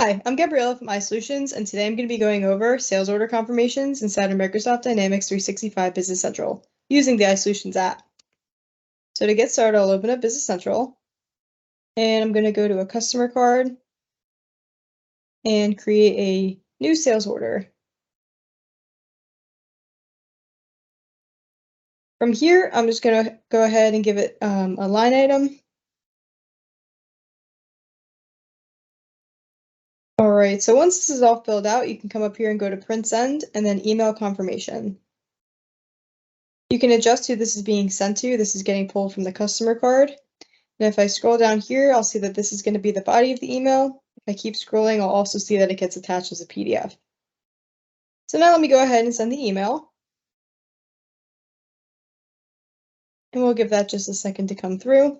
Hi, I'm Gabriella from iSolutions, and today I'm going to be going over sales order confirmations inside of Microsoft Dynamics 365 Business Central using the iSolutions app. So to get started, I'll open up Business Central, and I'm going to go to a customer card and create a new sales order. From here, I'm just going to go ahead and give it a line item. All right, so once this is all filled out, you can come up here and go to Print Send and then Email Confirmation. You can adjust who this is being sent to. This is getting pulled from the customer card. And if I scroll down here, I'll see that this is going to be the body of the email. If I keep scrolling, I'll also see that it gets attached as a PDF. So now let me go ahead and send the email. And we'll give that just a second to come through.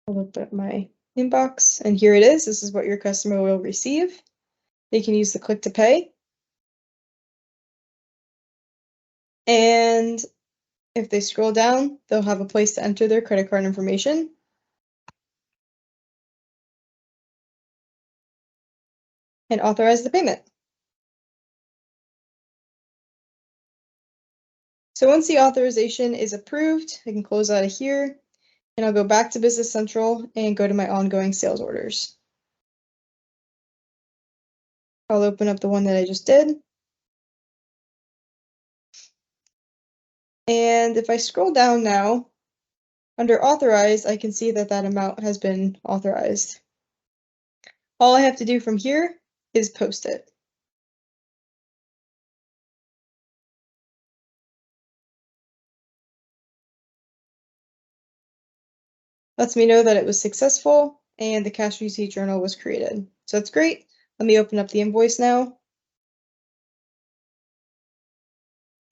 I'll look at my inbox, and here it is. This is what your customer will receive. They can use the click to pay. And if they scroll down, they'll have a place to enter their credit card information. And authorize the payment. So once the authorization is approved, I can close out of here, and I'll go back to Business Central and go to my ongoing sales orders. I'll open up the one that I just did. And if I scroll down now, under authorize, I can see that that amount has been authorized. All I have to do from here is post it. Lets me know that it was successful and the cash receipt journal was created. So that's great. Let me open up the invoice now.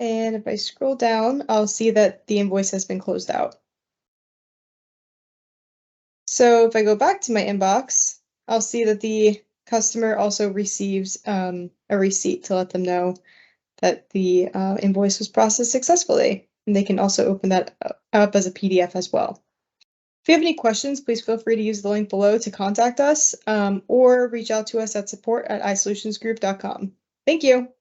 And if I scroll down, I'll see that the invoice has been closed out. So if I go back to my inbox, I'll see that the customer also receives a receipt to let them know that the invoice was processed successfully. And they can also open that up as a PDF as well. If you have any questions, please feel free to use the link below to contact us or reach out to us at support@isolutionsgroup.com. Thank you.